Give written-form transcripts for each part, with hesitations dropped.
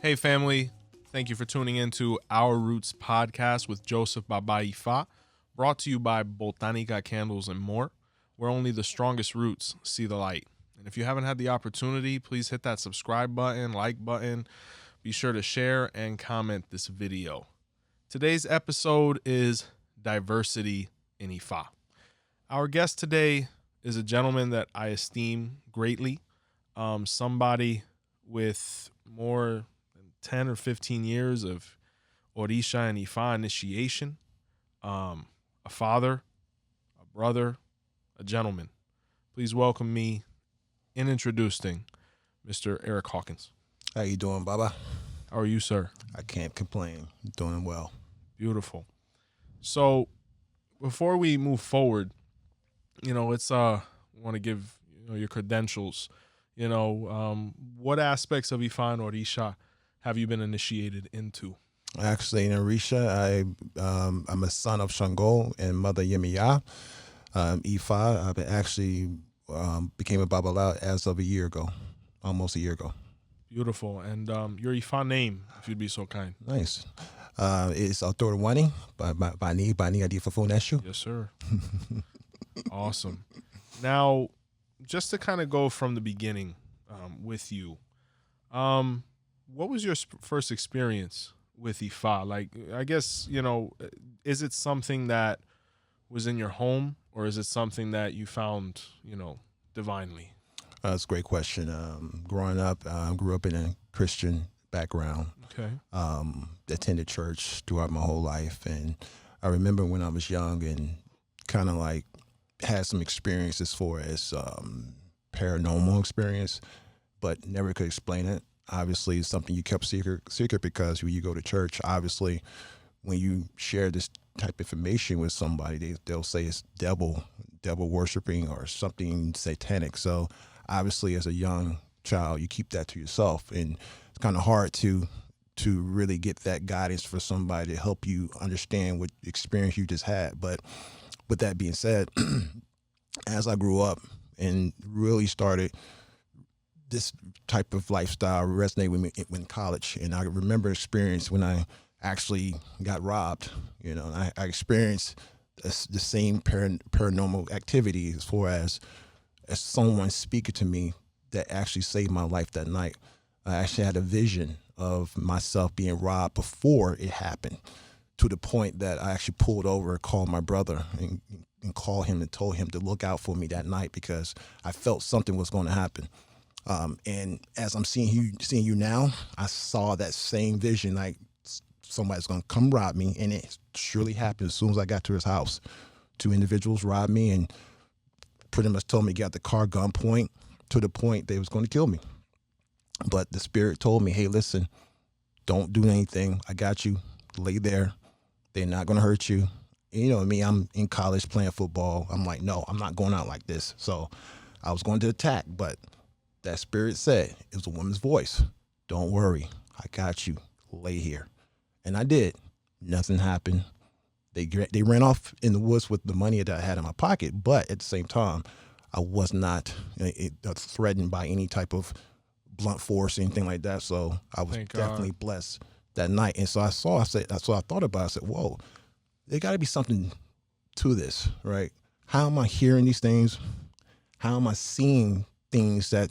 Hey family, thank you for tuning into Our Roots podcast with Joseph Baba Ifa, brought to you by Botanica Candles and More, where only the strongest roots see the light. And if you haven't had the opportunity, please hit that subscribe button, like button. Be sure to share and comment this video. Today's episode is Diversity in Ifa. Our guest today is a gentleman that I esteem greatly, somebody with more 10 or 15 years of Orisha and Ifa initiation, a father, a brother, a gentleman. Please welcome me in introducing Mr. Erick Hawkins. How you doing, Baba? How are you, sir? I can't complain. Doing well. Beautiful. So before we move forward, let's want to give your credentials. What aspects of Ifa and Orisha have you been initiated into? Actually, in Orisha, I'm a son of Shango and mother Yemiya. Ifa, I actually became a 𝗵𝗸𝗶𝗲 as of a year ago, almost a year ago. Beautiful. And your Ifa name, if you'd be so kind. Nice. It's 𝗿𝗲𝗿𝗁 𝗵𝗵𝗍 𝗵𝗍𝗍. Yes, sir. Awesome. Now, just to kind of go from the beginning with you, what was your first experience with Ifa? Like, I guess, is it something that was in your home, or is it something that you found, divinely? That's a great question. Growing up, grew up in a Christian background. Okay. Attended church throughout my whole life. And I remember when I was young and kind of like had some experience as far as paranormal experience, but never could explain it. Obviously, it's something you kept secret because when you go to church, obviously, when you share this type of information with somebody, they'll say it's devil worshiping or something satanic. So obviously, as a young child, you keep that to yourself, and it's kind of hard to really get that guidance for somebody to help you understand what experience you just had. But with that being said, as I grew up and really started this type of lifestyle resonate with me in college. And I remember experience when I actually got robbed. I experienced the same paranormal activity as far as someone speaking to me that actually saved my life that night. I actually had a vision of myself being robbed before it happened, to the point that I actually pulled over and called my brother and called him and told him to look out for me that night because I felt something was going to happen. And as I'm seeing you now, I saw that same vision, like somebody's going to come rob me. And it surely happened as soon as I got to his house. Two individuals robbed me and pretty much told me to get out the car gunpoint, to the point they was going to kill me. But the spirit told me, hey, listen, don't do anything. I got you. Lay there. They're not going to hurt you. And you know me, I'm in college playing football. I'm like, no, I'm not going out like this. So I was going to attack, but that spirit said, it was a woman's voice, don't worry, I got you, lay here. And I did. Nothing happened. They ran off in the woods with the money that I had in my pocket, but at the same time, I was not threatened by any type of blunt force or anything like that. So I was definitely blessed that night. And so I thought about it. I said, whoa, there got to be something to this, right? How am I hearing these things? How am I seeing things that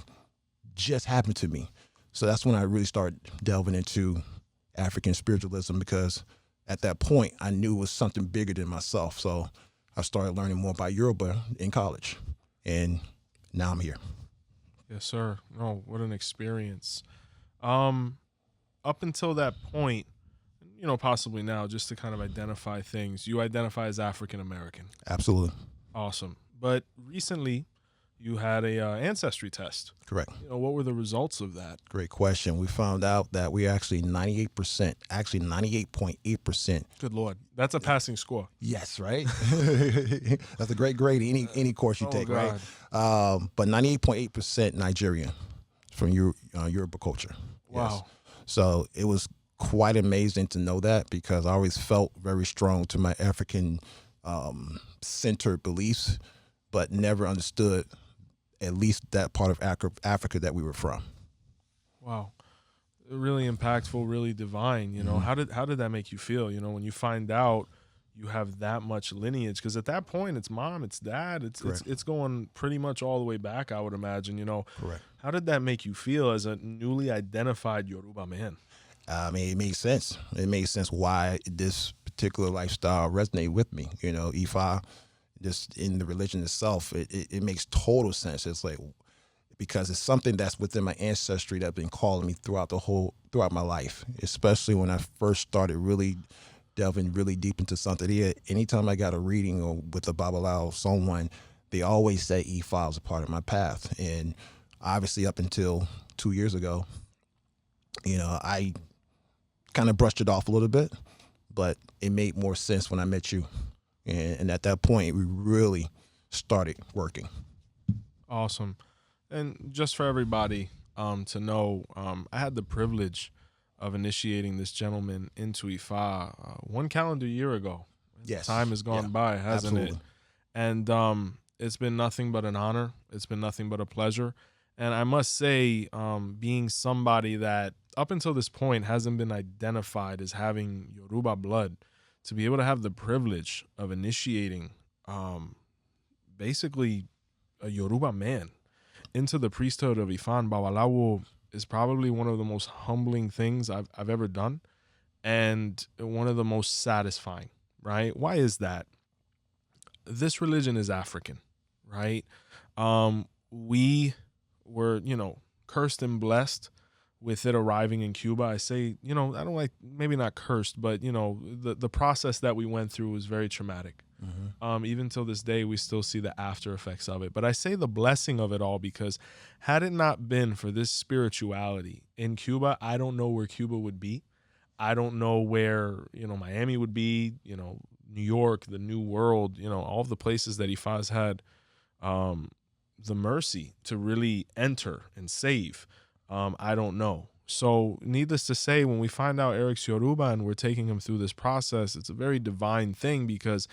just happened to me? So that's when I really started delving into African spiritualism, because at that point I knew it was something bigger than myself. So I started learning more about Yoruba in college, and now I'm here. Yes, sir. Oh, what an experience. Up until that point, possibly now, just to kind of identify things, you identify as African American. Absolutely. Awesome. But recently, you had a ancestry test. Correct. What were the results of that? Great question. We found out that we actually 98%, actually 98.8%. Good Lord. That's a passing score. Yes, right? That's a great grade any course you take, God. Right? But 98.8% Nigerian from Yoruba culture. Wow. Yes. So it was quite amazing to know that, because I always felt very strong to my African centered beliefs, but never understood at least that part of Africa that we were from. Wow. Really impactful, really divine. You know, how did that make you feel? You know, when you find out you have that much lineage, because at that point it's mom, it's dad, it's going pretty much all the way back, I would imagine. You know, Correct. How did that make you feel as a newly identified Yoruba man? I mean, it made sense. It made sense why this particular lifestyle resonated with me. You know, Ifa, just in the religion itself, it makes total sense. It's like, because it's something that's within my ancestry that's been calling me throughout my life, especially when I first started really delving really deep into Santeria. Anytime I got a reading or with a 𝗃𝗏𝗏 someone, they always say Ifa was a part of my path. And obviously up until 2 years ago, you know, I kind of brushed it off a little bit, but it made more sense when I met you. And at that point, we really started working. Awesome. And just for everybody to know, I had the privilege of initiating this gentleman into Ifa 1 calendar year ago. Yes. Time has gone by, hasn't absolutely. it? And it's been nothing but an honor. It's been nothing but a pleasure. And I must say, being somebody that up until this point hasn't been identified as having Yoruba blood, to be able to have the privilege of initiating basically a Yoruba man into the priesthood of Ifá 𝗵𝗏𝗏 is probably one of the most humbling things I've ever done, and one of the most satisfying, right? Why is that? This religion is African, right? We were, you know, cursed and blessed with it arriving in Cuba. I say, you know, I don't like, maybe not cursed, but, you know, the process that we went through was very traumatic. Even till this day, we still see the after effects of it. But I say the blessing of it all because had it not been for this spirituality in Cuba, I don't know where Cuba would be. I don't know where, you know, Miami would be, you know, New York, the New World, you know, all of the places that Ifa's had the mercy to really enter and save. I don't know. So needless to say, when we find out Erick's Yoruba and we're taking him through this process, it's a very divine thing because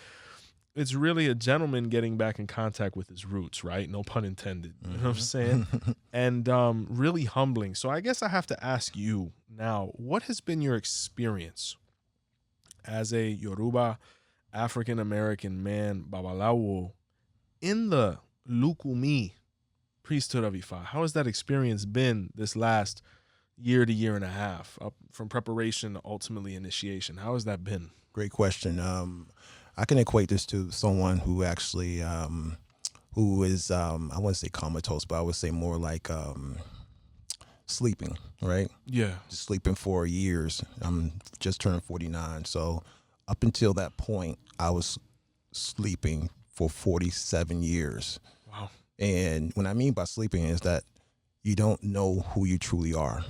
it's really a gentleman getting back in contact with his roots, right? No pun intended. You know what I'm saying? And really humbling. So I guess I have to ask you now, what has been your experience as a Yoruba African-American man, 𝗵𝗏𝗏𝗏, in the Lukumi priesthood of Ifa? How has that experience been this last year to year and a half, up from preparation to ultimately initiation? How has that been? Great question. I can equate this to someone who actually, who is, I wouldn't say comatose, but I would say more like sleeping, right? Yeah. Just sleeping for years. I'm just turned 49. So up until that point, I was sleeping for 47 years. Wow. And what I mean by sleeping is that you don't know who you truly are.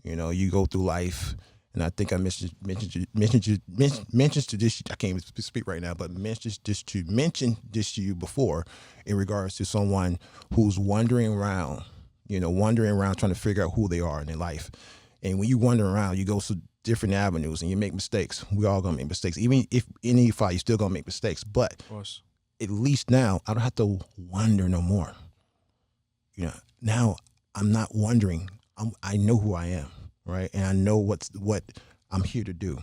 You know, you go through life, and I think I mentioned to this. I can't even speak right now, but mentioned this to you before, in regards to someone who's wandering around, trying to figure out who they are in their life. And when you wander around, you go to different avenues and you make mistakes. We all gonna make mistakes. Even if in any fight, you're still gonna make mistakes. But Of course. at least now I don't have to wonder no more. You know, now I'm not wondering. I know who I am, right? And I know what I'm here to do.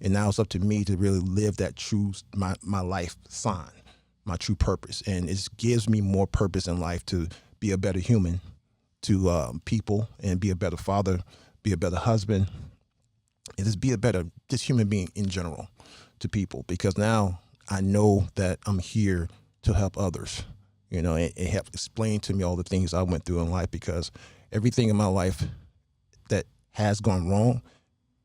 And now it's up to me to really live that true, my life sign, my true purpose. And it gives me more purpose in life to be a better human to people, and be a better father, be a better husband, and just be a better human being in general to people. Because now I know that I'm here to help others, you know, and help explain to me all the things I went through in life, because everything in my life that has gone wrong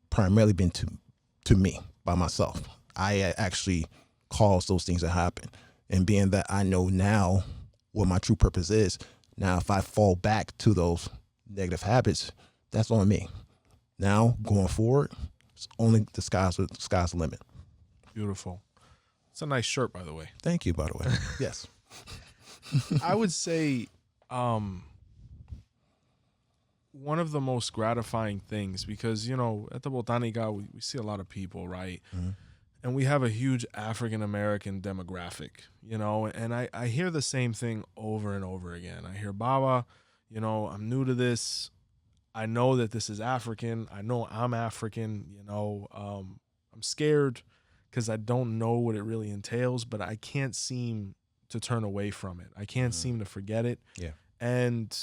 primarily been to me, by myself. I actually caused those things to happen. And being that I know now what my true purpose is, now if I fall back to those negative habits, that's on me. Now going forward, it's only the sky's the limit. Beautiful. It's a nice shirt, by the way. Thank you, by the way. Yes. I would say one of the most gratifying things, because, you know, at the 𝗵𝗏𝗏𝗏, we see a lot of people, right? Mm-hmm. And we have a huge African-American demographic, you know, and I hear the same thing over and over again. I hear, Baba, you know, I'm new to this. I know that this is African. I know I'm African. I'm scared because I don't know what it really entails, but I can't seem to turn away from it. I can't seem to forget it. Yeah. And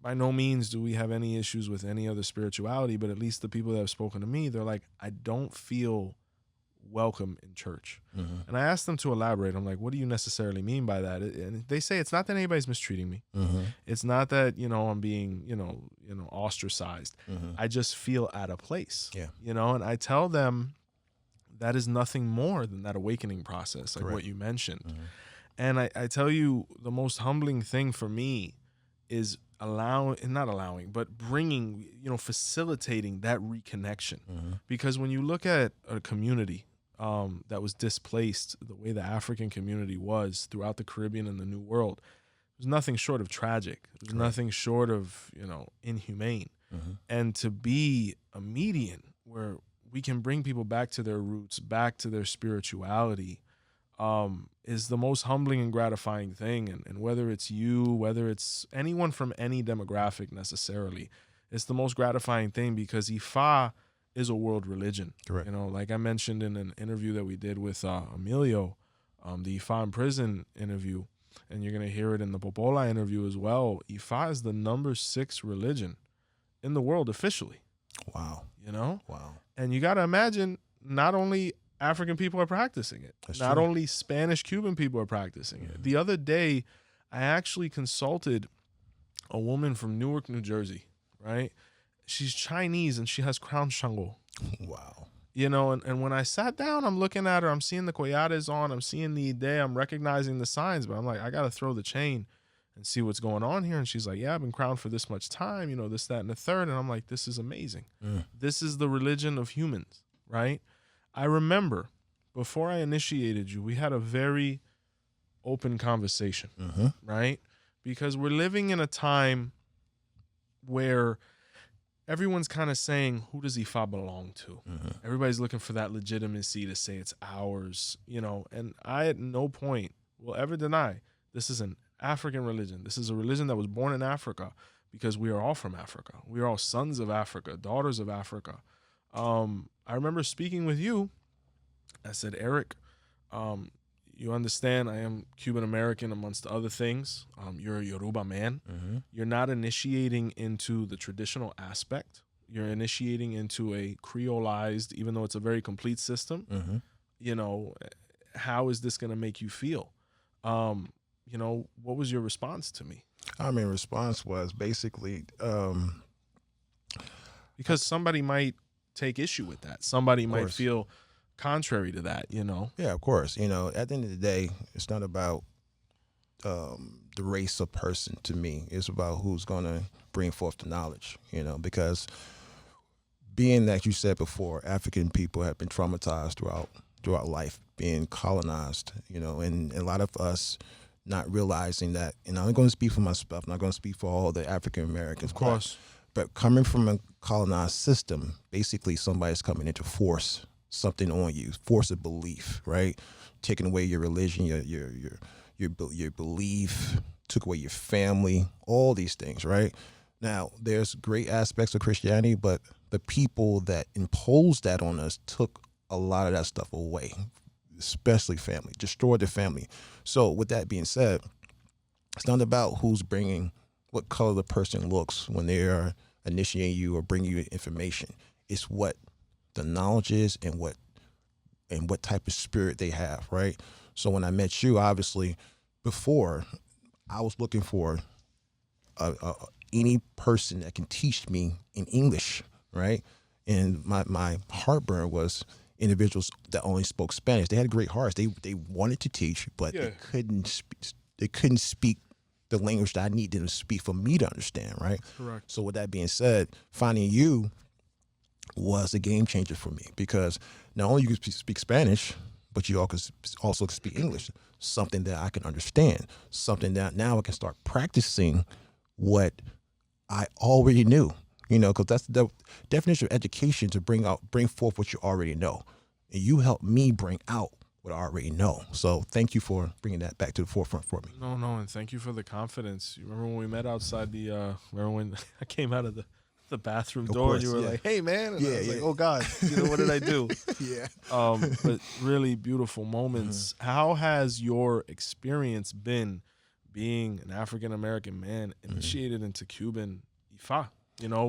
by no means do we have any issues with any other spirituality, but at least the people that have spoken to me, they're like, I don't feel welcome in church. And I asked them to elaborate. I'm like, what do you necessarily mean by that? And they say, it's not that anybody's mistreating me. It's not that, I'm being, ostracized. I just feel out of place. Yeah. And I tell them that is nothing more than that awakening process, like what you mentioned. And I tell you, the most humbling thing for me is bringing, facilitating that reconnection. Because when you look at a community that was displaced the way the African community was throughout the Caribbean and the New World, it was nothing short of tragic. It was nothing short of, inhumane. And to be a median where we can bring people back to their roots, back to their spirituality, is the most humbling and gratifying thing. And whether it's you, whether it's anyone from any demographic necessarily, it's the most gratifying thing, because Ifa is a world religion. Correct. Like I mentioned in an interview that we did with Emilio, the Ifa in prison interview, and you're going to hear it in the 𝗃𝗶𝗏𝗲 interview as well. Ifa is the number 6 religion in the world officially. Wow. Wow. And you got to imagine, not only African people are practicing it. That's Not true. only Spanish Cuban people are practicing it. The other day, I actually consulted a woman from Newark, New Jersey, right? She's Chinese and she has crown 𝗃𝗃𝗃. Wow. And when I sat down, I'm looking at her, I'm seeing the 𝗃𝗏𝗃𝗃s on, I'm seeing the 𝗃𝗃, I'm recognizing the signs, but I'm like, I got to throw the chain and see what's going on here. And she's like, yeah, I've been crowned for this much time, this, that, and the third. And I'm like, this is amazing. This is the religion of humans, right? I remember before I initiated you, we had a very open conversation, right? Because we're living in a time where everyone's kind of saying, who does Ifa belong to? Everybody's looking for that legitimacy to say it's ours, and I at no point will ever deny this is an African religion. This is a religion that was born in Africa, because we are all from Africa. We are all sons of Africa, daughters of Africa. I remember speaking with you. I said, Erick, you understand I am Cuban American amongst other things. You're a Yoruba man. You're not initiating into the traditional aspect. You're initiating into a creolized, even though it's a very complete system. How is this going to make you feel? What was your response to me? Response was basically, because somebody might take issue with that. Somebody might feel contrary to that, Yeah, of course. At the end of the day, it's not about the race of person to me. It's about who's going to bring forth the knowledge, because being that you said before, African people have been traumatized throughout life, being colonized, and a lot of us not realizing that, and I'm going to speak for myself, I'm not going to speak for all the African Americans. Of course. But coming from a colonized system, basically somebody's coming in to force something on you, force a belief, right? Taking away your religion, your belief, took away your family, all these things, right? Now, there's great aspects of Christianity, but the people that imposed that on us took a lot of that stuff away, especially family, destroyed the family. So with that being said, it's not about who's bringing, what color the person looks when they are initiating you or bringing you information. It's what the knowledge is and what type of spirit they have, right? So when I met you, obviously, before, I was looking for any person that can teach me in English, right? And my heartburn was individuals that only spoke Spanish. They had great hearts. They wanted to teach, but they couldn't speak the language that I need them to speak for me to understand, right? Correct. So with that being said, finding you was a game changer for me, because not only you can speak Spanish, but you also can speak English, something that I can understand, something that now I can start practicing what I already knew, because that's the definition of education, to bring forth what you already know. And you helped me bring out what I already know. So thank you for bringing that back to the forefront for me. No, and thank you for the confidence. You remember when we met outside remember when I came out of the the bathroom Of door, course, and you were yeah. like, "Hey, man!" And Yeah, I was like, yeah. "Oh God, what did I do?" Yeah. But really beautiful moments. How has your experience been being an African American man initiated into Cuban Ifa?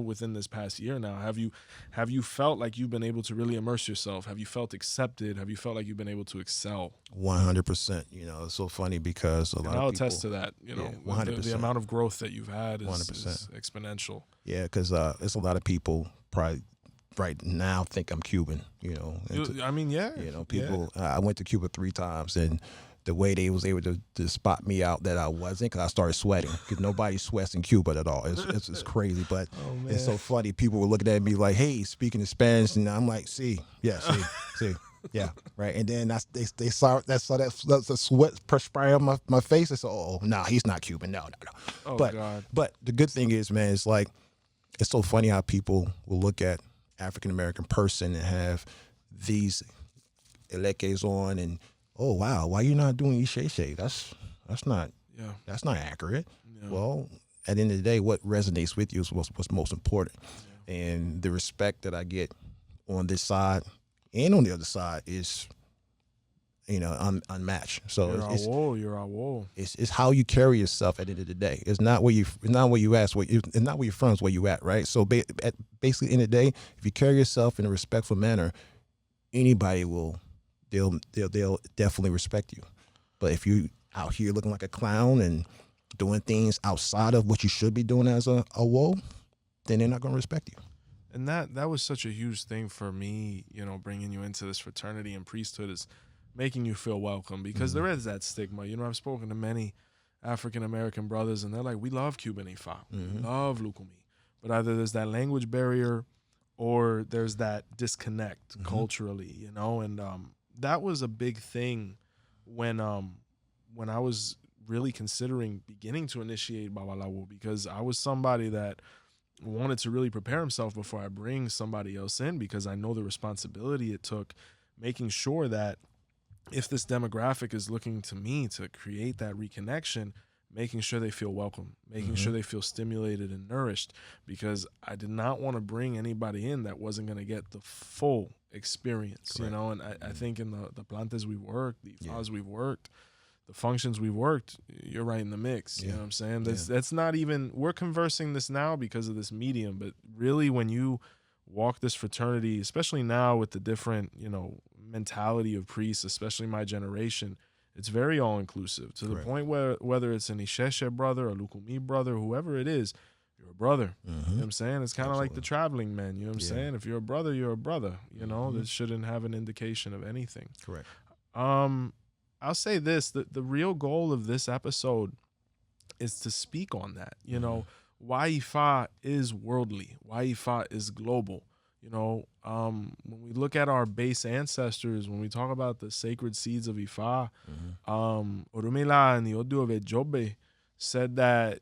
Within this past year now, have you felt like you've been able to really immerse yourself? Have you felt accepted? Have you felt like you've been able to excel? 100%. It's so funny because a lot I'll of people. attest to that. Yeah, The 100%. amount of growth that you've had is 100%. exponential. Yeah, because there's a lot of people probably right now think I'm Cuban. I mean, yeah. People. I went to Cuba 3 times, and the way they was able to spot me out that I wasn't, because I started sweating, because nobody sweats in Cuba at all. It's crazy, but it's so funny. People were looking at me like, "Hey, speaking in Spanish," and I'm like, "See, yeah, see, yeah, right." And then they saw that sweat perspiring on my face. They said, "Oh, no, he's not Cuban. No." Oh, but God. but the good thing is, man, it's like it's so funny how people will look at African American person and have these 𝗃𝗍𝗃𝗍 on and, "Oh wow, why you not doing 𝘃𝗶𝗱𝗃𝗍? That's not accurate." Yeah. Well, at the end of the day, what resonates with you is what's most important. Yeah. And the respect that I get on this side and on the other side is, unmatched. So You're 𝗃𝗍𝗃𝗍. it's how you carry yourself at the end of the day. It's not where you ask. It's not where you're from. It's where you at, right? So basically, in the day, if you carry yourself in a respectful manner, anybody will. They'll definitely respect you. But if you out here looking like a clown and doing things outside of what you should be doing as a 𝗃, then they're not going to respect you. And that was such a huge thing for me, bringing you into this fraternity and priesthood, is making you feel welcome, because there is that stigma. I've spoken to many African American brothers, and they're like, "We love Cuban Ifa, we love Lukumi," but either there's that language barrier or there's that disconnect culturally, and that was a big thing when I was really considering beginning to initiate Babalawo, because I was somebody that wanted to really prepare himself before I bring somebody else in, because I know the responsibility it took making sure that if this demographic is looking to me to create that reconnection, making sure they feel welcome, making sure they feel stimulated and nourished, because I did not want to bring anybody in that wasn't going to get the full experience. Correct. And I think in the plantas we've worked, the Ifas we've worked, the functions we've worked, you're right in the mix. You know what I'm saying? That's not even, we're conversing this now because of this medium, but really when you walk this fraternity, especially now with the different, mentality of priests, especially my generation, it's very all-inclusive, to the point where whether it's an 𝘃𝗍𝗃𝗍 brother, a Lukumi brother, whoever it is, you're a brother. You know what I'm saying? It's kind of like the traveling men. You know what I'm saying? If you're a brother, you're a brother. This shouldn't have an indication of anything. Correct. I'll say this, the real goal of this episode is to speak on that. Why Ifa is worldly, why Ifa is global. When we look at our base ancestors, when we talk about the sacred seeds of Ifa, 𝗃𝗶𝗱𝗃𝗍 and 𝘃𝗶𝗱𝗃 said that,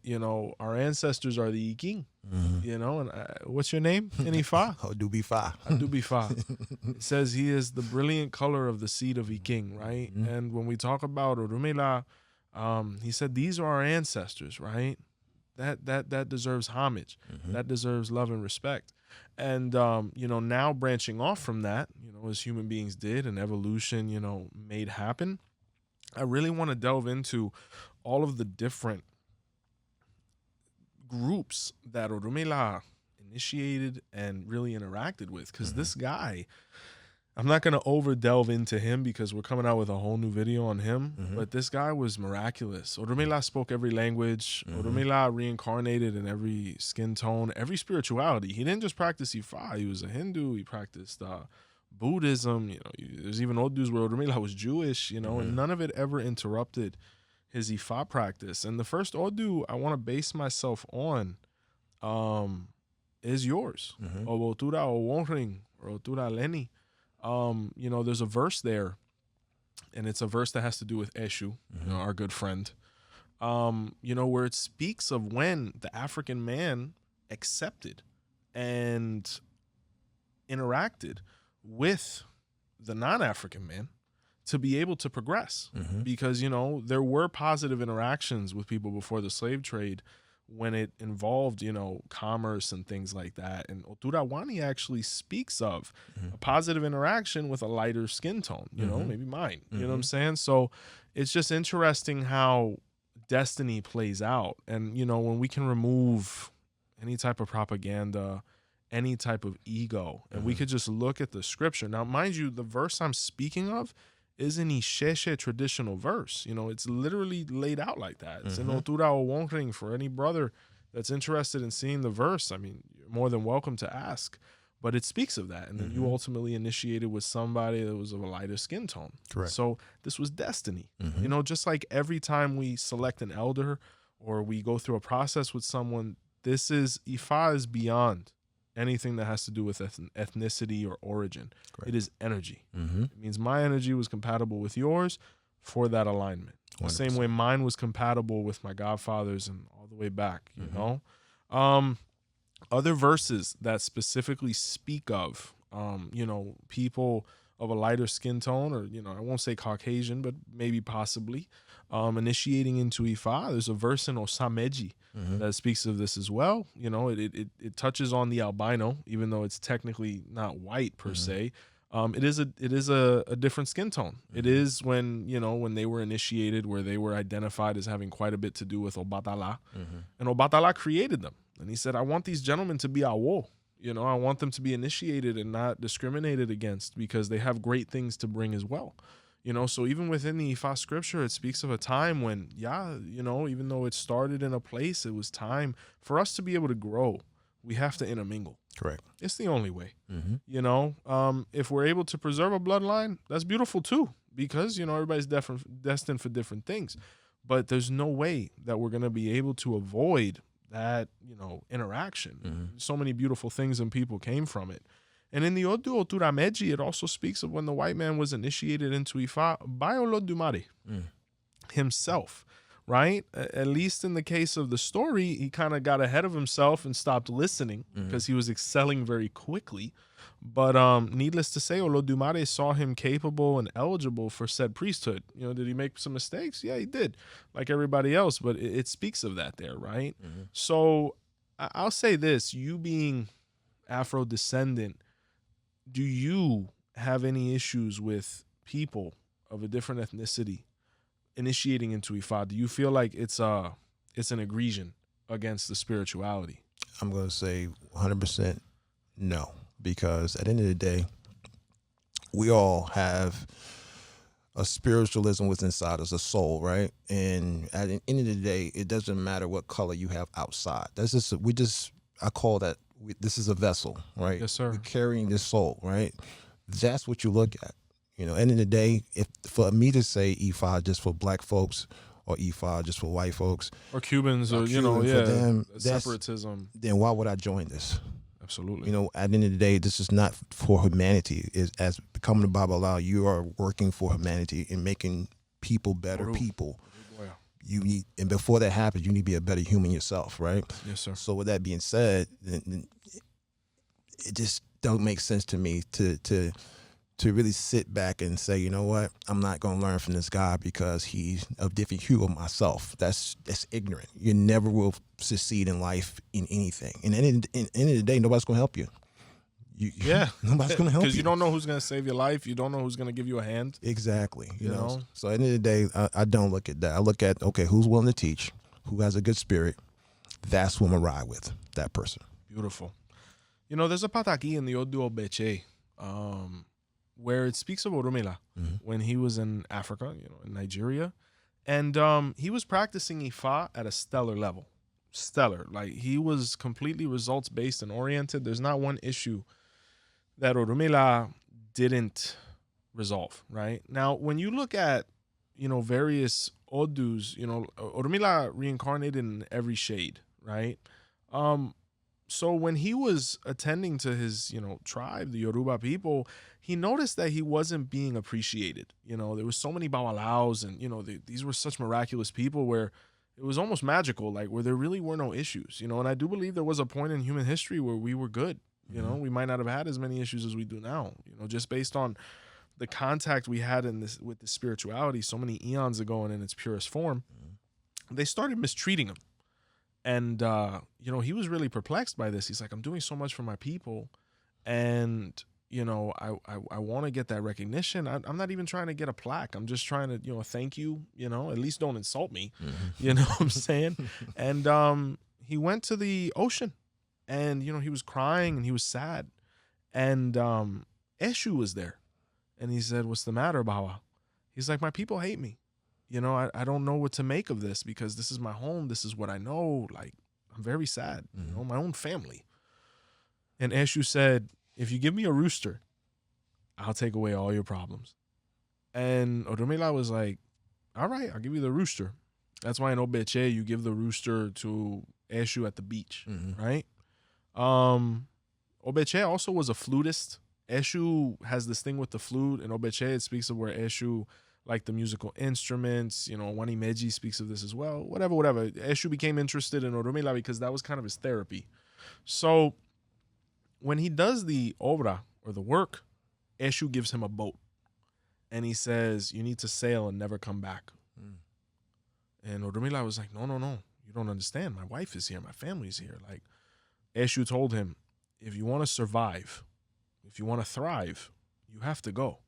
our ancestors are the 𝗃𝗃, and what's your name in Ifa? 𝗃𝗶𝗃𝗃. 𝗃𝗶𝗃𝗃. It says he is the brilliant color of the seed of 𝗃𝗃, right? And when we talk about 𝗃𝗶𝗱𝗃𝗃, he said these are our ancestors, right? That deserves homage. That deserves love and respect. And, now branching off from that, as human beings did and evolution, made happen, I really want to delve into all of the different groups that 𝗃𝗏𝗏 initiated and really interacted with. Because this guy, I'm not going to over delve into him because we're coming out with a whole new video on him, but this guy was miraculous. 𝗃𝗏𝗏 spoke every language. 𝗃𝗏𝗏 reincarnated in every skin tone, every spirituality. He didn't just practice Ifa. He was a Hindu. He practiced Buddhism. There's even Odus where 𝗃𝗏𝗏 was Jewish, and none of it ever interrupted his Ifa practice. And the first Odu I want to base myself on is yours. 𝗃𝗏𝗏𝗃 or 𝗃𝗏𝗏𝗃. There's a verse there, and it's a verse that has to do with 𝘄cie, our good friend, where it speaks of when the African man accepted and interacted with the non-African man to be able to progress. Because, there were positive interactions with people before the slave trade when it involved, commerce and things like that. And 𝗀𝗲𝗿𝗀 actually speaks of a positive interaction with a lighter skin tone, maybe mine, you know what I'm saying? So it's just interesting how destiny plays out. And, when we can remove any type of propaganda, any type of ego, and we could just look at the scripture. Now, mind you, the verse I'm speaking of is an 𝘃𝗵𝗃 traditional verse. It's literally laid out like that. It's in 𝗀𝗲𝗿𝗀 for any brother that's interested in seeing the verse. I mean, you're more than welcome to ask, but it speaks of that. And then you ultimately initiated with somebody that was of a lighter skin tone. Correct. So this was destiny. Just like every time we select an elder or we go through a process with someone, 𝗃𝗵𝗃 is beyond anything that has to do with ethnicity or origin. Correct. It is energy. It means my energy was compatible with yours for that alignment. 100%. The same way mine was compatible with my godfather's and all the way back, Other verses that specifically speak of, people of a lighter skin tone, or, I won't say Caucasian, but maybe possibly, initiating into 𝗃𝗏. There's a verse in 𝘃𝗶𝗱𝗲 that speaks of this as well. It touches on the albino, even though it's technically not white per se. It is a different skin tone. It is when they were initiated, where they were identified as having quite a bit to do with 𝗃𝗏𝗍𝗏, and 𝗃𝗏𝗍𝗏 created them, and he said, I want these gentlemen to be 𝗹𝗶𝗸𝗲. I want them to be initiated and not discriminated against, because they have great things to bring as well. So even within the 𝗃𝗏 scripture, it speaks of a time when, even though it started in a place, it was time for us to be able to grow. We have to intermingle. Correct. It's the only way. If we're able to preserve a bloodline, that's beautiful too, because, everybody's destined for different things. But there's no way that we're going to be able to avoid that, interaction. So many beautiful things and people came from it. And in the 𝗀𝗲𝗿𝗀𝗏𝗃, it also speaks of when the white man was initiated into 𝗃𝗏 by 𝗀𝗲𝗿𝗍𝗏 himself, right? At least in the case of the story, he kind of got ahead of himself and stopped listening because he was excelling very quickly. But needless to say, 𝗀𝗲𝗿𝗏 saw him capable and eligible for said priesthood. Did he make some mistakes? Yeah, he did, like everybody else. But it speaks of that there, right? So I'll say this: you being Afro-descendant, do you have any issues with people of a different ethnicity initiating into 𝗃𝗏? Do you feel like it's an egregion against the spirituality? I'm going to say 100% no, because at the end of the day, we all have a spiritualism within inside us, a soul, right? And at the end of the day, it doesn't matter what color you have outside. That's just I call that this is a vessel, right? Yes, sir. We're carrying this soul, right? That's what you look at. End of the day, if for me to say 𝗃𝗏 just for black folks, or 𝗃𝗏 just for white folks, or Cubans, or Cuban, for them, separatism, then why would I join this? Absolutely. At the end of the day, this is not for humanity. As becoming a Baba Ifa, you are working for humanity and making people better people. You need, and before that happens, you need to be a better human yourself, right? Yes, sir. So with that being said, then it just don't make sense to me to really sit back and say, you know what, I'm not going to learn from this guy because he's of different hue of myself. That's ignorant. You never will succeed in life in anything. And at the end of the day, nobody's going to help you. Nobody's going to help you. Because you don't know who's going to save your life. You don't know who's going to give you a hand. Exactly. You know? So at the end of the day, I don't look at that. I look at, okay, who's willing to teach, who has a good spirit. That's who I'm going to ride with, that person. Beautiful. There's a pataki in the 𝗀𝗲𝗿𝗀𝗃, where it speaks of 𝗀𝗲𝗿𝗀𝗃 when he was in Africa, in Nigeria. And he was practicing 𝗃𝗏 at a stellar level. Stellar. Like, he was completely results-based and oriented. There's not one issue that 𝗀𝗲𝗿𝗀𝗏 didn't resolve, right? Now, when you look at, various Odus, 𝗀𝗲𝗿𝗀𝗏 reincarnated in every shade, right? So when he was attending to his, tribe, the Yoruba people, he noticed that he wasn't being appreciated. There was so many babalaos, and, these were such miraculous people where it was almost magical, like where there really were no issues, and I do believe there was a point in human history where we were good. We might not have had as many issues as we do now, just based on the contact we had with the spirituality so many eons ago and in its purest form. They started mistreating him. And, you know, he was really perplexed by this. He's like, I'm doing so much for my people. And, you know, I want to get that recognition. I'm not even trying to get a plaque. I'm just trying to, you know, thank you, you know, at least don't insult me. You know what I'm saying? And he went to the ocean and, you know, he was crying and he was sad. And 𝘃𝗶𝗱𝗏 was there. And he said, what's the matter, 𝗏𝗲𝗏? He's like, my people hate me. You know, I don't know what to make of this because this is my home. This is what I know. Like, I'm very sad. You know, my own family. And 𝘃𝗶𝗱𝗏 said, if you give me a rooster, I'll take away all your problems. And 𝗃𝗏𝗿𝗏 was like, all right, I'll give you the rooster. That's why in 𝗃𝗶𝗱𝗏, you give the rooster to 𝘃𝗶𝗱𝗏 at the beach, right? 𝗃𝗶𝗱𝗏 also was a flutist. 𝘃𝗶𝗱 has this thing with the flute, and 𝗃𝗶𝗱, it speaks of where 𝘃𝗶𝗱, like the musical instruments, you know, 𝗃𝗏𝗵𝗔 speaks of this as well. Whatever. 𝘃𝗶𝗱 became interested in 𝗃𝗏𝗿𝗏 because that was kind of his therapy. So when he does the obra, or the work, 𝘃𝗶𝗱 gives him a boat. And he says, you need to sail and never come back. And 𝗃𝗏𝗿𝗏 was like, no, you don't understand. My wife is here. My family's here. Like, 𝘃𝗶𝗱 told him, if you want to survive, if you want to thrive, you have to go.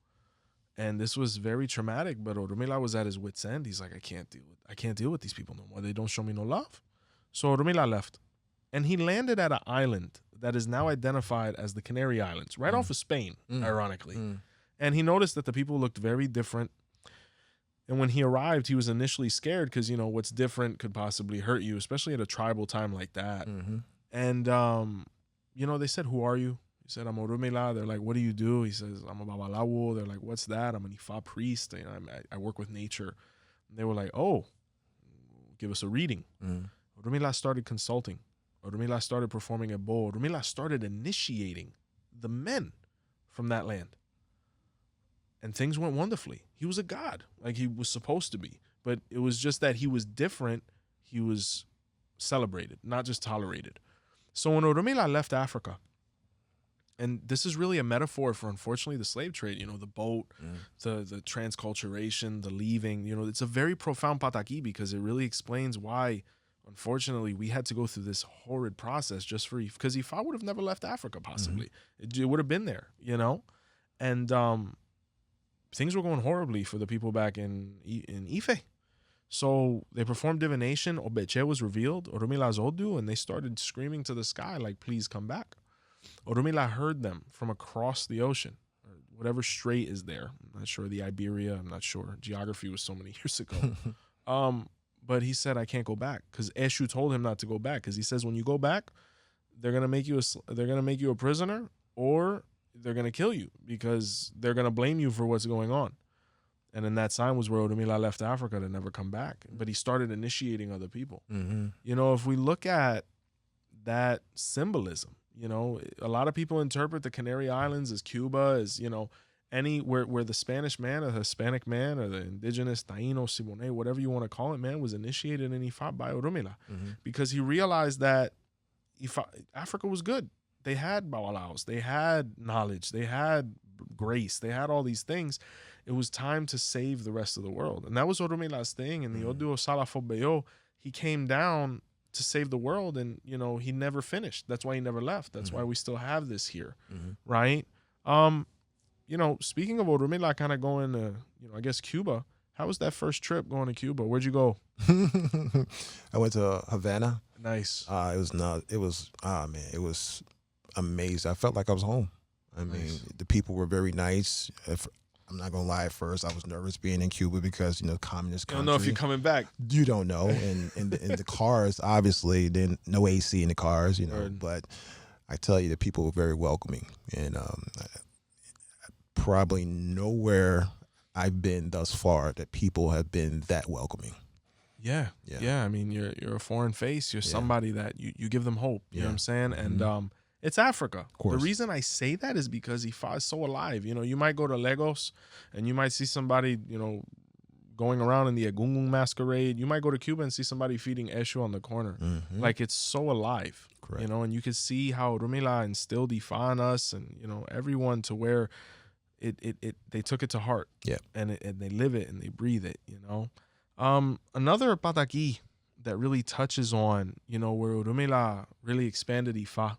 And this was very traumatic, but 𝗃𝗏𝗿𝗏 was at his wit's end. He's like, I can't deal with these people no more. They don't show me no love. So 𝗃𝗏𝗿𝗏 left. And he landed at an island that is now identified as the Canary Islands, right off of Spain, ironically. And he noticed that the people looked very different. And when he arrived, he was initially scared because, you know, what's different could possibly hurt you, especially at a tribal time like that. And, you know, they said, who are you? He said, I'm 𝗃𝗏𝗿𝗏. They're like, what do you do? He says, I'm a babalawo. They're like, what's that? I'm an Ifa priest. You know, I work with nature. And they were like, oh, give us a reading. 𝗃𝗏𝗿𝗏 started consulting. 𝗃𝗏𝗿𝗏 started performing a bow. 𝗃𝗏𝗿𝗏 started initiating the men from that land. And things went wonderfully. He was a god, like he was supposed to be. But it was just that he was different. He was celebrated, not just tolerated. So when 𝗃𝗏𝗿𝗏 left Africa, and this is really a metaphor for, unfortunately, the slave trade, you know, the boat, the transculturation, the leaving, you know, it's a very profound pataki because it really explains why, unfortunately, we had to go through this horrid process just for, because Ifa would have never left Africa, possibly. It would have been there, you know? And things were going horribly for the people back in Ife. So they performed divination. 𝗃𝗏𝗿𝗏 was revealed, 𝗃𝗏𝗿𝗏 Zodu, and they started screaming to the sky, like, please come back. 𝗃𝗏𝗿𝗏 heard them from across the ocean, or whatever strait is there. I'm not sure, the Iberia, I'm not sure. Geography was so many years ago. But he said, I can't go back, because 𝘃𝗶𝗱 told him not to go back, because he says, when you go back, they're gonna make you a prisoner, or they're gonna kill you, because they're gonna blame you for what's going on. And then that sign was where 𝗃𝗏𝗿𝗏 left Africa to never come back. But he started initiating other people. You know, if we look at that symbolism, you know, a lot of people interpret the Canary Islands as Cuba, as, you know, where the Spanish man or the Hispanic man or the indigenous Taino, Siboney, whatever you want to call it, man, was initiated in Ifa by 𝗃𝗏𝗿𝗏. Because he realized that Africa was good. They had babalaos, they had knowledge, they had grace, they had all these things. It was time to save the rest of the world. And that was 𝗃𝗏𝗿𝗏's thing. And the Odu Salafo, he came down to save the world, and, you know, he never finished. That's why he never left. That's why we still have this here, right? You know, speaking of 𝗃𝗏𝗿𝗏 kind of going to, you know, I guess Cuba, how was that first trip going to Cuba? Where'd you go? I went to Havana. Nice. It was amazing. I felt like I was home. I mean, the people were very nice. I'm not gonna lie. At first, I was nervous being in Cuba because, you know, communist country. You don't know if you're coming back. You don't know. And in the cars, obviously, then no AC in the cars, you know. Right. But I tell you, the people were very welcoming, and probably nowhere I've been thus far that people have been that welcoming. Yeah. I mean, you're a foreign face. You're somebody that you give them hope. You know what I'm saying? And it's Africa. The reason I say that is because Ifa is so alive. You know, you might go to Lagos and you might see somebody, you know, going around in the Egungun masquerade. You might go to Cuba and see somebody feeding 𝘃𝗶𝗱 on the corner. Like, it's so alive. Correct. You know, and you can see how 𝗃𝗏𝗿𝗏 instilled Ifa in us, and, you know, everyone, to where they took it to heart. Yeah. And they live it and they breathe it, you know. Another pataki that really touches on, where 𝗹𝗶𝗸𝗶 really expanded Ifa.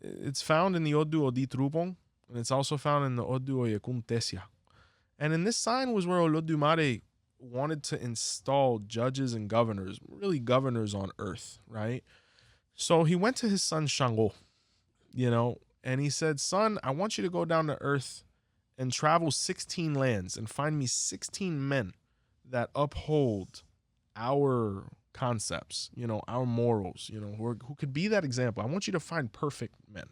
It's found in the 𝗿𝗲𝗿𝗲, and it's also found in the 𝗿𝗲𝗿𝗲𝗃. And in this sign was where 𝗿𝗲𝗿 wanted to install judges and governors, really governors on earth, right? So he went to his son Shango, and he said, son, I want you to go down to earth and travel 16 lands and find me 16 men that uphold our concepts, our morals, who could be that example. I want you to find perfect men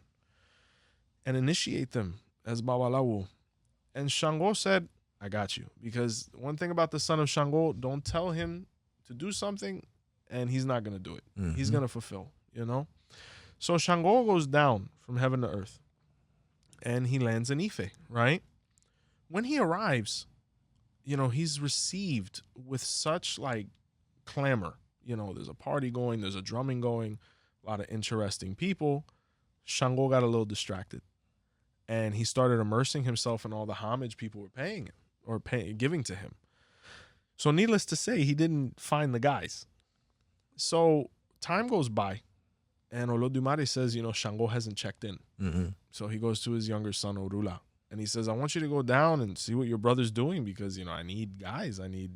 and initiate them as 𝗵𝗸𝗹𝗶. And Shango said, I got you. Because one thing about the son of Shango, don't tell him to do something and he's not going to do it. Mm-hmm. He's going to fulfill, So Shango goes down from heaven to earth and he lands in Ife, right? When he arrives, he's received with such clamor. There's a party going, there's a drumming going, a lot of interesting people. Shango got a little distracted and he started immersing himself in all the homage people were paying him or giving to him. So needless to say, he didn't find the guys. So time goes by and 𝗿𝗲𝗿𝗏 says, Shango hasn't checked in. Mm-hmm. So he goes to his younger son, Orula, and he says, I want you to go down and see what your brother's doing because, I need guys. I need,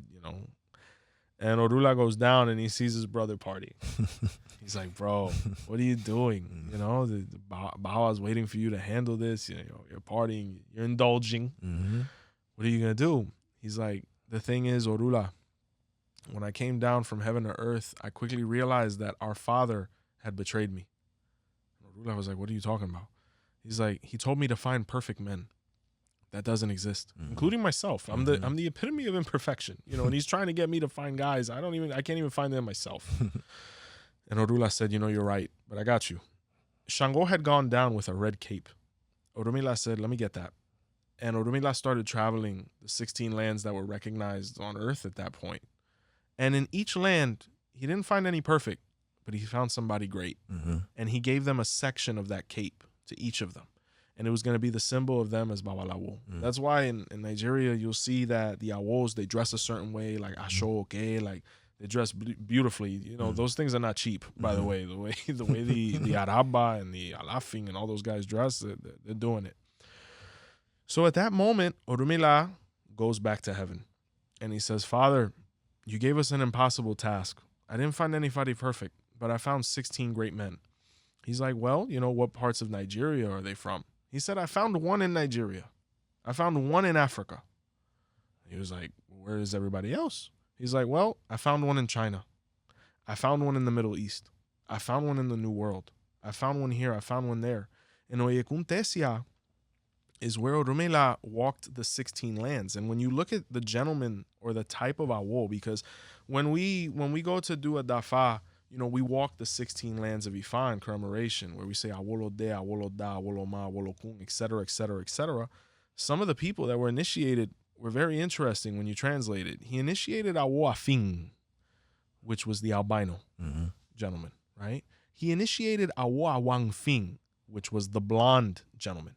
And Orula goes down and he sees his brother partying. He's like, bro, what are you doing? The 𝗵𝗸𝗶's waiting for you to handle this. You're partying, you're indulging. Mm-hmm. What are you going to do? He's like, the thing is, Orula, when I came down from heaven to earth, I quickly realized that our father had betrayed me. Orula was like, what are you talking about? He's like, he told me to find perfect men. That doesn't exist, including myself. I'm the epitome of imperfection, and he's trying to get me to find guys. I can't even find them myself. And Orula said, you're right, but I got you. Shango had gone down with a red cape. 𝗿𝗏𝗏 said, let me get that. And 𝗿𝗏𝗏 started traveling the 16 lands that were recognized on earth at that point. And in each land, he didn't find any perfect, but he found somebody great. Mm-hmm. And he gave them a section of that cape to each of them. And it was going to be the symbol of them as 𝗵𝗸𝗹𝗶. That's why in Nigeria, you'll see that the Awos, they dress a certain way, like 𝗃𝗍𝗃, they dress beautifully. Those things are not cheap, by the way. The way the Araba and the Alafing and all those guys dress, they're doing it. So at that moment, 𝗿𝗏𝗏 goes back to heaven. And he says, Father, you gave us an impossible task. I didn't find anybody perfect, but I found 16 great men. He's like, well, what parts of Nigeria are they from? He said, I found one in Nigeria. I found one in Africa. He was like, where is everybody else? He's like, well, I found one in China. I found one in the Middle East. I found one in the New World. I found one here. I found one there. And 𝗿𝗏𝗿𝗃 is where 𝗿𝗏𝗏 walked the 16 lands. And when you look at the gentleman or the type of Awo, because when we go to do a dafa, we walk the 16 lands of Ifa in commemoration, where we say 𝗿𝗏𝗿𝗏𝗏, 𝗿𝗏𝗏𝗏, 𝗿𝗏𝗏, 𝗿𝗏𝗏, etc., etc., etc. Some of the people that were initiated were very interesting when you translate it. He initiated 𝗿𝗏𝗏𝗏, which was the albino gentleman, right? He initiated 𝗿𝗏𝗏𝗏𝗏𝗏, which was the blonde gentleman.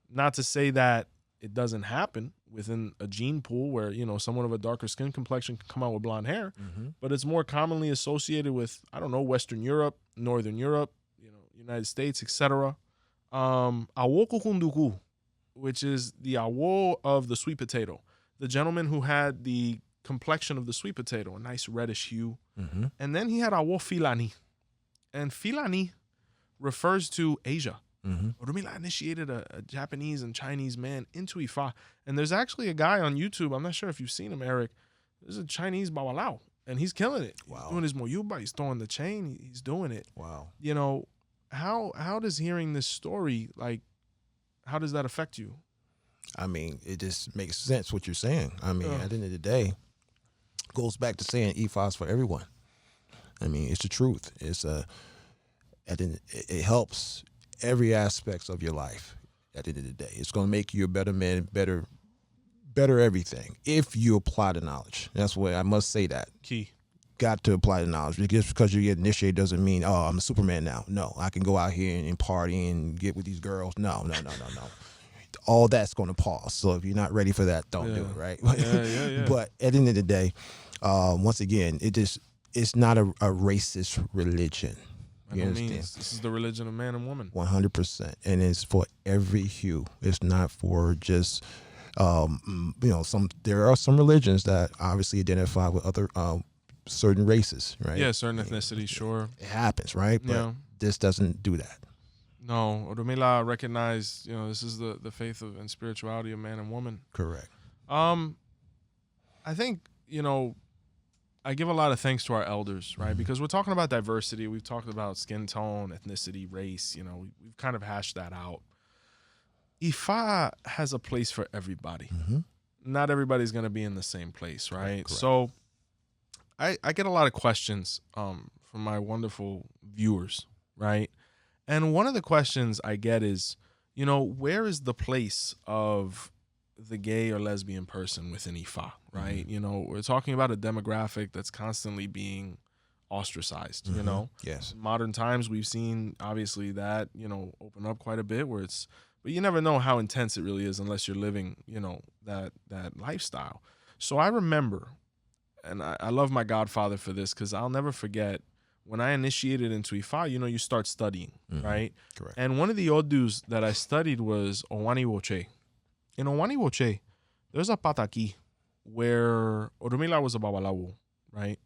Not to say that it doesn't happen within a gene pool where, someone of a darker skin complexion can come out with blonde hair, but it's more commonly associated with, Western Europe, Northern Europe, United States, etc. 𝗿𝗏𝗏𝗏𝗏, which is the Awo of the sweet potato, the gentleman who had the complexion of the sweet potato, a nice reddish hue. And then he had 𝗿𝗏𝗏𝗏𝗏, and 𝗏𝗏𝗏 refers to Asia. 𝗿𝗏𝗏𝗏 initiated a Japanese and Chinese man into Ifa. And there's actually a guy on YouTube, I'm not sure if you've seen him, Eric. There's a Chinese 𝗵𝗸𝗏, and he's killing it. Wow. He's doing his moyuba, he's throwing the chain, he's doing it. Wow. How does hearing this story, how does that affect you? It just makes sense what you're saying. At the end of the day, it goes back to saying Ifa's for everyone. It's the truth. It helps every aspect of your life. At the end of the day, it's going to make you a better man, better everything if you apply the knowledge. That's what I must say. That key. Got to apply the knowledge. Just because you get initiated doesn't mean, oh, I'm a Superman now. No, I can go out here and party and get with these girls. No. All that's going to pause. So if you're not ready for that, don't do it, right? Yeah. But at the end of the day, once again, it just it's not a racist religion. By no means. This is the religion of man and woman. 100%. And it's for every hue. It's not for just, there are some religions that obviously identify with other certain races, right? Yeah, certain ethnicities, sure. It happens, right? But this doesn't do that. No, 𝗲𝗏𝗏 recognized, this is the faith of and spirituality of man and woman. Correct. I think, I give a lot of thanks to our elders, right? Mm-hmm. Because we're talking about diversity. We've talked about skin tone, ethnicity, race. We've kind of hashed that out. Ifa has a place for everybody. Mm-hmm. Not everybody's going to be in the same place, right? Correct. So I get a lot of questions from my wonderful viewers, right? And one of the questions I get is, where is the place of the gay or lesbian person within Ifa, right? Mm-hmm. We're talking about a demographic that's constantly being ostracized, Mm-hmm. Yes. In modern times, we've seen, obviously, that, open up quite a bit but you never know how intense it really is unless you're living, that lifestyle. So I remember, and I love my godfather for this because I'll never forget, when I initiated into Ifa, you start studying, Mm-hmm. right? Correct. And one of the odus that I studied was 𝗹𝗶𝗸𝗁. In 𝗹𝗶𝗸𝗁, there's a pataki where 𝗹𝗶𝗏𝗏 was a babalawo, right?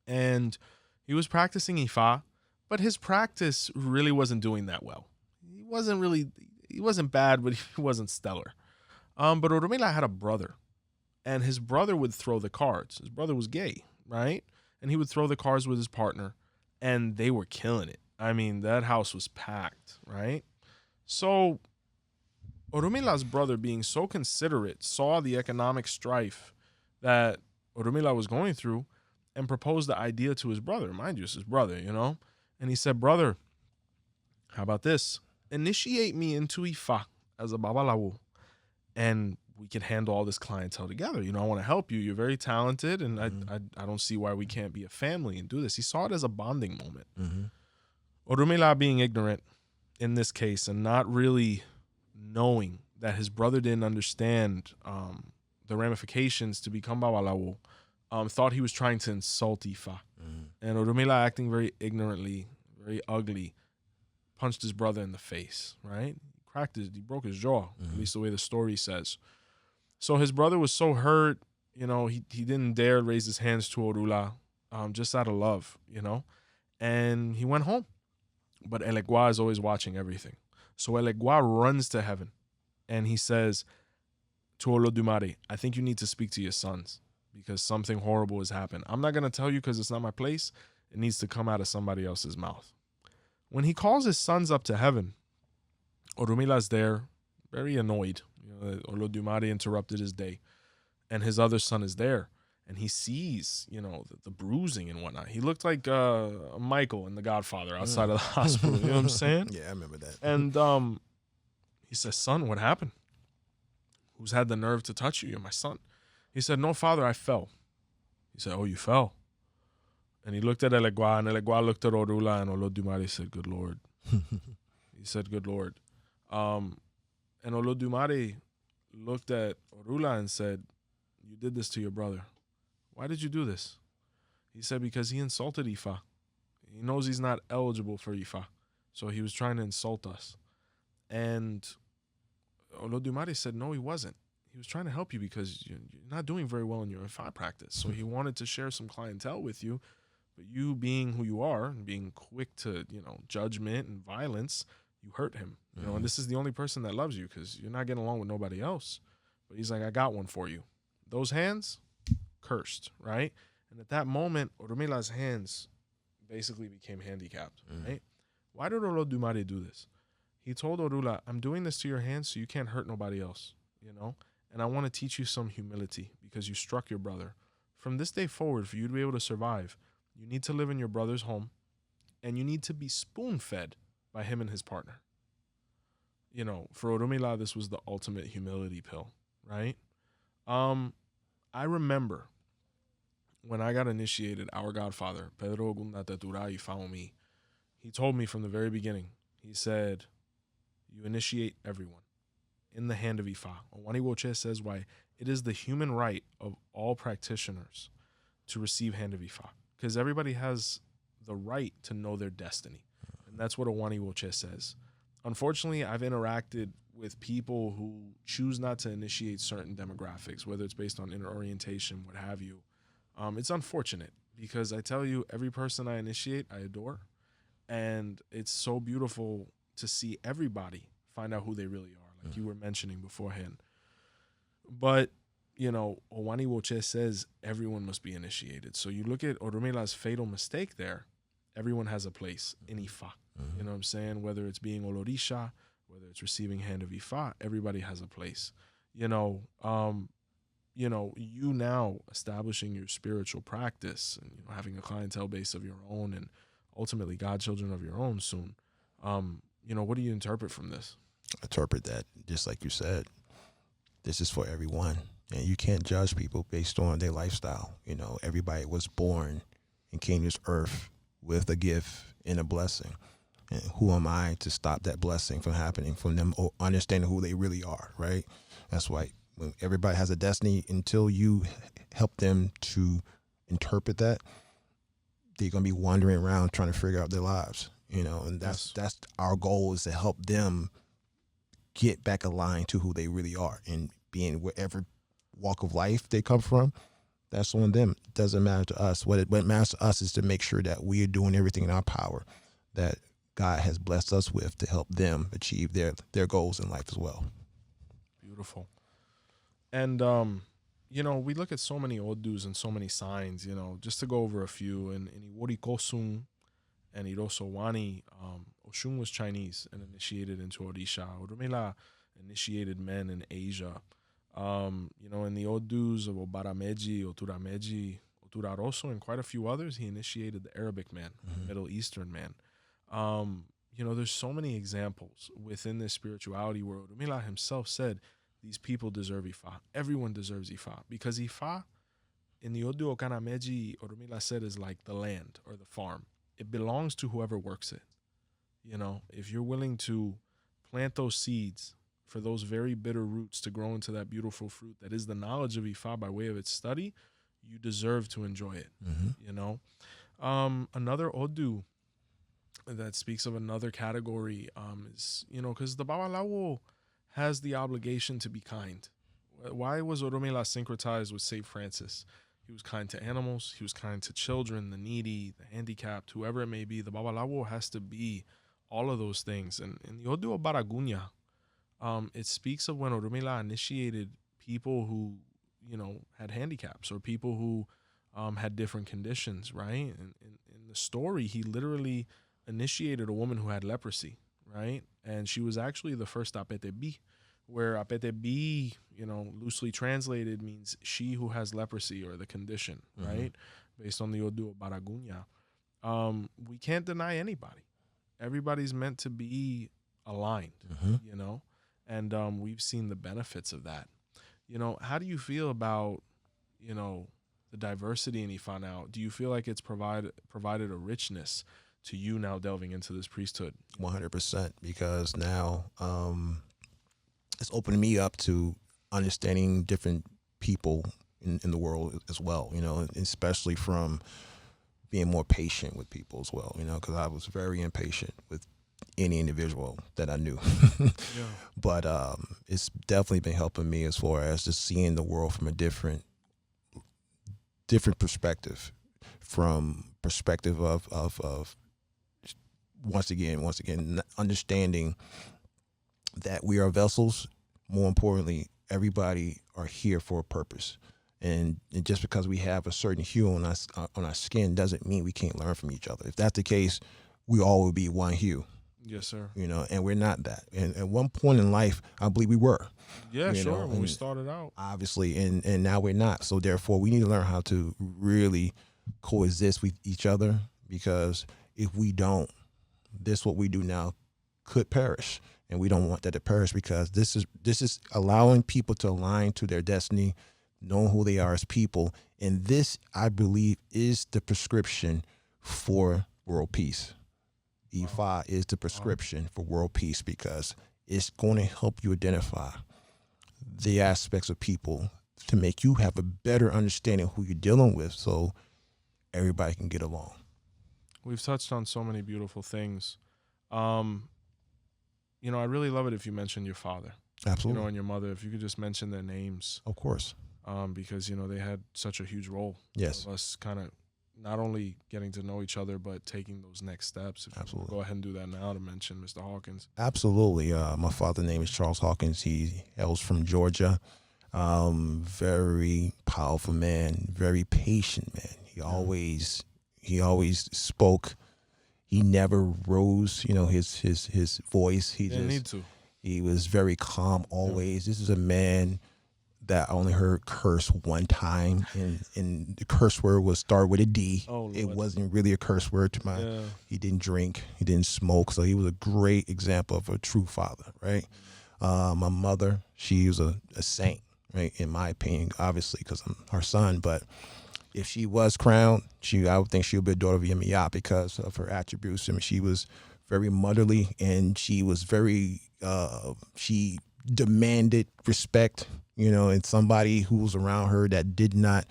And he was practicing Ifa, but his practice really wasn't doing that well. He wasn't bad, but he wasn't stellar. But 𝗹𝗶𝗏𝗏 had a brother, and his brother would throw the cards. His brother was gay, right? And he would throw the cards with his partner, and they were killing it. I mean, that house was packed, right? So 𝗹𝗏𝗏𝗏's brother, being so considerate, saw the economic strife that 𝗹𝗏𝗏𝗏 was going through and proposed the idea to his brother. Mind you, it's his brother, And he said, brother, how about this? Initiate me into Ifa as a babalawo, and we can handle all this clientele together. I want to help you. You're very talented, and I don't see why we can't be a family and do this. He saw it as a bonding moment. Mm-hmm. 𝗹𝗏𝗏𝗏 being ignorant in this case and not really knowing that his brother didn't understand the ramifications to become babalawo, thought he was trying to insult Ifa. Mm-hmm. And 𝗹𝗏𝗏𝗏, acting very ignorantly, very ugly, punched his brother in the face, right? He broke his jaw, at least the way the story says. So his brother was so hurt, he didn't dare raise his hands to 𝗹𝗏𝗏, just out of love, and he went home. But 𝗃𝗏𝗏 is always watching everything. So 𝗃𝗏𝗏 runs to heaven, and he says to Olodumare, I think you need to speak to your sons because something horrible has happened. I'm not going to tell you because it's not my place. It needs to come out of somebody else's mouth. When he calls his sons up to heaven, 𝗹𝗏𝗏's there, very annoyed. Olodumare interrupted his day, and his other son is there, and he sees, the bruising and whatnot. He looked like Michael in The Godfather outside of the hospital. You know what I'm saying? Yeah, I remember that. And he says, son, what happened? Who's had the nerve to touch you? You're my son. He said, no, father, I fell. He said, oh, you fell? And he looked at 𝗃𝗏𝗏, and 𝗃𝗏𝗏 looked at 𝗹𝗏𝗏, and Olodumare said, good Lord. He said, good Lord. And Olodumare looked at 𝗹𝗏𝗏 and said, you did this to your brother. Why did you do this? He said, because he insulted Ifa. He knows he's not eligible for Ifa. So he was trying to insult us. And Olodumare said, no, he wasn't. He was trying to help you because you're not doing very well in your Ifa practice. So he wanted to share some clientele with you. But you being who you are and being quick to, judgment and violence, you hurt him. And this is the only person that loves you because you're not getting along with nobody else. But he's like, I got one for you. Those hands, cursed, right? And at that moment, 𝗹𝗏𝗏𝗏's hands basically became handicapped, right? Why did Olodumare do this? He told 𝗹𝗏𝗏, I'm doing this to your hands so you can't hurt nobody else, And I want to teach you some humility because you struck your brother. From this day forward, for you to be able to survive, you need to live in your brother's home and you need to be spoon-fed by him and his partner. For 𝗹𝗏𝗏𝗏, this was the ultimate humility pill, right? I remember when I got initiated, our godfather, Pedro Gundatetura Ifaomi, he told me from the very beginning, he said, you initiate everyone in the hand of Ifa. 𝗹𝗏𝗏𝗏 says why it is the human right of all practitioners to receive hand of Ifa. because everybody has the right to know their destiny. And that's what 𝗹𝗶𝗶𝗶 says. Unfortunately, I've interacted with people who choose not to initiate certain demographics, whether it's based on inner orientation, what have you. It's unfortunate because I tell you, every person I initiate, I adore. And it's so beautiful to see everybody find out who they really are, like you were mentioning beforehand. But, you know, 𝗹𝗶𝗶𝗶 says everyone must be initiated. So you look at 𝗃𝗏𝗏's fatal mistake there, everyone has a place in Ifa. You know what I'm saying? Whether it's being olorisha, whether it's receiving hand of Ifa, everybody has a place. You know, you now establishing your spiritual practice and having a clientele base of your own and ultimately godchildren of your own soon. What do you interpret from this? Interpret that, just like you said, this is for everyone. And you can't judge people based on their lifestyle. You know, everybody was born and came to this earth with a gift and a blessing. And who am I to stop that blessing from happening, from them understanding who they really are, right? That's why when everybody has a destiny, until you help them to interpret that, they're going to be wandering around trying to figure out their lives, and that's our goal, is to help them get back aligned to who they really are, and being whatever walk of life they come from, that's on them. It doesn't matter to us. What matters to us is to make sure that we are doing everything in our power that God has blessed us with to help them achieve their goals in life as well. Beautiful. And, we look at so many odus and so many signs, just to go over a few. In Iwori and Irosowani, Oshun was Chinese and initiated into Orisha. 𝗃𝗏𝗏 initiated men in Asia. In the odus of 𝗹𝗶𝗸𝗏, 𝘃𝗶𝗱𝗏, 𝘃𝗏𝗏, and quite a few others, he initiated the Arabic man, the Middle Eastern man. There's so many examples within this spirituality where 𝗃𝗏𝗏 himself said, these people deserve Ifa. Everyone deserves Ifa. Because Ifa, in the Odu Okanameji, 𝗃𝗏𝗏 said, is like the land or the farm. It belongs to whoever works it. If you're willing to plant those seeds for those very bitter roots to grow into that beautiful fruit that is the knowledge of Ifa by way of its study, you deserve to enjoy it. Another Odu that speaks of another category is, because the Babalawo has the obligation to be kind. Why was 𝗃𝗏𝗏 syncretized with St. Francis? He was kind to animals. He was kind to children, the needy, the handicapped, whoever it may be. The Babalawo has to be all of those things. And in the Odu of Baragunya, it speaks of when 𝗃𝗏𝗏 initiated people who, had handicaps or people who had different conditions, right? And in the story, he literally initiated a woman who had leprosy, right? And she was actually the first 𝗃𝗶𝗶𝗏, where 𝗃𝗶𝗶𝗏, loosely translated means she who has leprosy or the condition, right? Based on the Odu of Baragunya. We can't deny anybody. Everybody's meant to be aligned, and we've seen the benefits of that. How do you feel about, the diversity in Ifa now? Do you feel like it's provided a richness to you now delving into this priesthood? 100%, because now it's opening me up to understanding different people in the world as well, especially from being more patient with people as well, because I was very impatient with any individual that I knew. Yeah. But it's definitely been helping me as far as just seeing the world from a different perspective, from perspective of once again, understanding that we are vessels. More importantly, everybody are here for a purpose. And just because we have a certain hue on our skin doesn't mean we can't learn from each other. If that's the case, we all would be one hue. Yes, sir. And we're not that. And at one point in life, I believe we were. Yeah, sure. When we started out. Obviously, and now we're not. So therefore, we need to learn how to really coexist with each other, because if we don't, this what we do now could perish, and we don't want that to perish, because this is allowing people to align to their destiny, knowing who they are as people, and this, I believe, is the prescription for world peace. Ifa is the prescription for world peace, because it's going to help you identify the aspects of people to make you have a better understanding of who you're dealing with. So everybody can get along. We've touched on so many beautiful things. You know, I really love it if you mention your father. Absolutely. You know, and your mother, if you could just mention their names. Of course. Because, you know, they had such a huge role. Yes. Of us kind of not only getting to know each other, but taking those next steps. If Absolutely. Go ahead and do that now to mention Mr. Hawkins. Absolutely. My father's name is Charles Hawkins. He hails from Georgia. Very powerful man, very patient man. He always spoke. He never rose, you know, his voice. He Didn't need to. He was very calm always. This is a man that I only heard curse one time, and the curse word was start with a D. Oh, Lord. It wasn't really a curse word to my. He didn't drink, he didn't smoke, so he was a great example of a true father, right? My mother, she was a saint, right? In my opinion, obviously, because I'm her son, but if she was crowned, I would think she would be a daughter of 𝘃𝗻𝗇 because of her attributes. I mean, she was very motherly, and she was very, she demanded respect, you know, and somebody who was around her that did not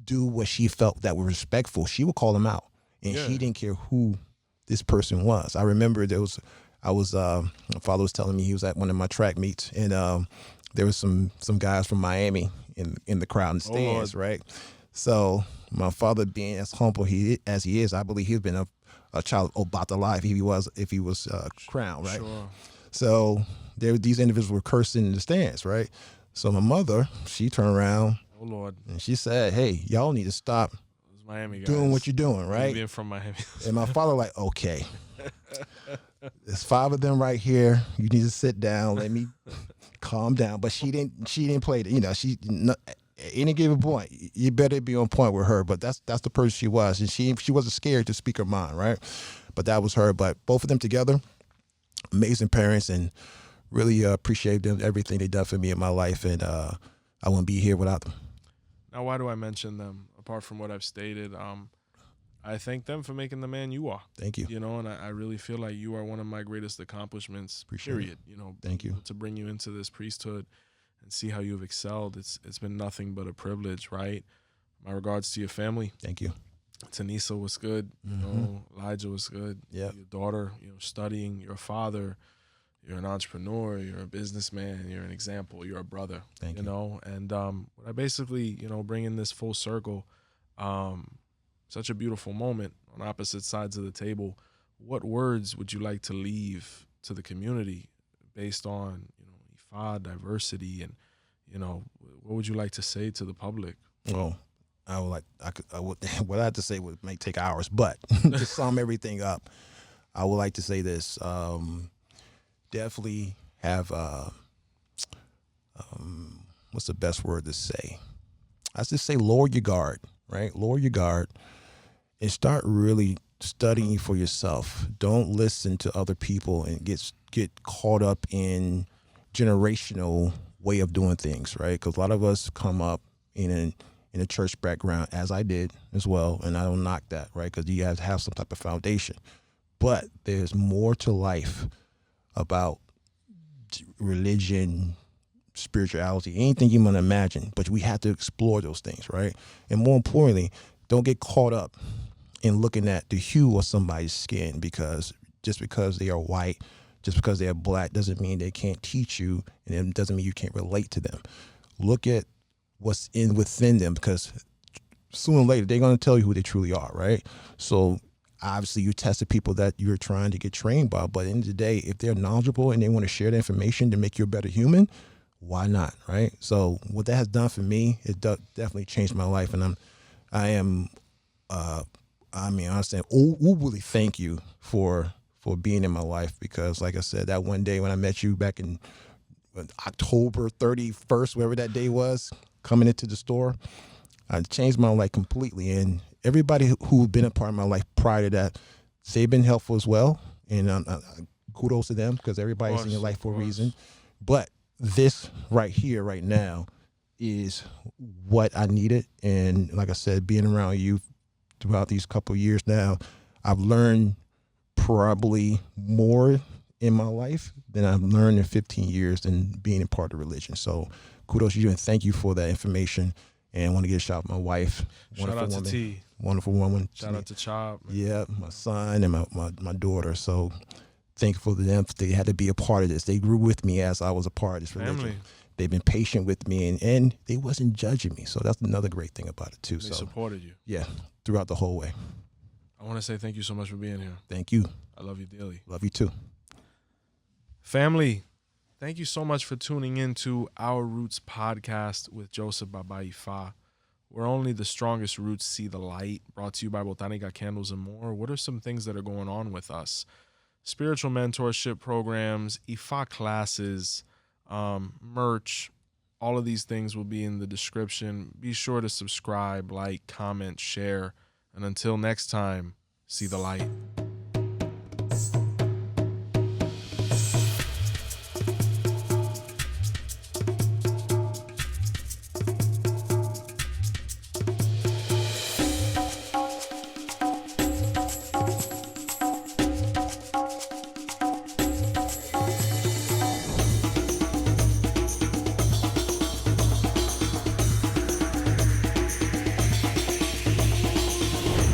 do what she felt that was respectful, she would call them out, and she didn't care who this person was. I remember my father was telling me he was at one of my track meets, and there was some guys from Miami in the crowd in the stands, right? So my father, being as humble as he is, I believe he'd been a child of 𝗿𝗲𝗹𝗁 if he was crowned, right? Sure. So these individuals were cursing in the stands, right? So my mother, she turned around, oh Lord, and she said, "Hey, y'all need to stop Miami guys doing what you're doing, right?" Being from Miami. And my father like, "Okay, there's 5 of them right here. You need to sit down. Let me calm down." But she didn't play it. You know, at any given point, you better be on point with her. But that's the person she was, and she wasn't scared to speak her mind, right? But that was her. But both of them together, amazing parents, and really appreciate them, everything they done for me in my life, and I wouldn't be here without them. Now, why do I mention them? Apart from what I've stated, I thank them for making the man you are. Thank you. You know, and I really feel like you are one of my greatest accomplishments, period. You know, thank you. To bring you into this priesthood and see how you've excelled, it's been nothing but a privilege, right? My regards to your family. Thank you. Tanisha was good. You know, Elijah was good. Yeah. Your daughter, you know, studying. Your father, you're an entrepreneur. You're a businessman. You're an example. You're a brother. Thank you. You know, and what I basically, you know, bring in this full circle, such a beautiful moment on opposite sides of the table. What words would you like to leave to the community based on, you know, Ifa, diversity, and, you know, what would you like to say to the public? Well, what I had to say may take hours, but to sum everything up, I would like to say this. Definitely have, what's the best word to say? I just say lower your guard, right? Lower your guard and start really studying for yourself. Don't listen to other people and get caught up in generational way of doing things, right? Because a lot of us come up in a church background, as I did as well, and I don't knock that, right? Because you have to have some type of foundation. But there's more to life about religion, spirituality, anything you want to imagine. But we have to explore those things, right? And more importantly, don't get caught up in looking at the hue of somebody's skin, because just because they are white, just because they are black, doesn't mean they can't teach you, and it doesn't mean you can't relate to them. Look at what's within them, because sooner or later they're going to tell you who they truly are, right? So obviously you test the people that you're trying to get trained by, but at the end of the day, if they're knowledgeable and they want to share the information to make you a better human, why not, right? So what that has done for me, it definitely changed my life, and honestly, really thank you for being in my life, because like I said, that one day when I met you back in October 31st, whatever that day was, coming into the store, I changed my life completely. And everybody who's been a part of my life prior to that, they've been helpful as well. And kudos to them, because everybody's in your life for a reason. But this right here, right now, is what I needed. And like I said, being around you throughout these couple of years now, I've learned probably more in my life than I've learned in 15 years than being a part of religion. So kudos to you, and thank you for that information. And I want to give a shout out to my wife. Shout out to T. Wonderful woman. Shout out to Chop. Yeah, my son and my daughter. So thankful to them. They had to be a part of this. They grew with me as I was a part of this religion. Family. They've been patient with me, and they wasn't judging me. So that's another great thing about it too. They supported you. Yeah, throughout the whole way. I want to say thank you so much for being here. Thank you. I love you dearly. Love you too. Family, thank you so much for tuning in to Our Roots podcast with Joseph Baba Ifa. Where only the strongest roots see the light. Brought to you by Botanica Candles and More. What are some things that are going on with us? Spiritual mentorship programs, Ifa classes, merch. All of these things will be in the description. Be sure to subscribe, like, comment, share. And until next time, see the light.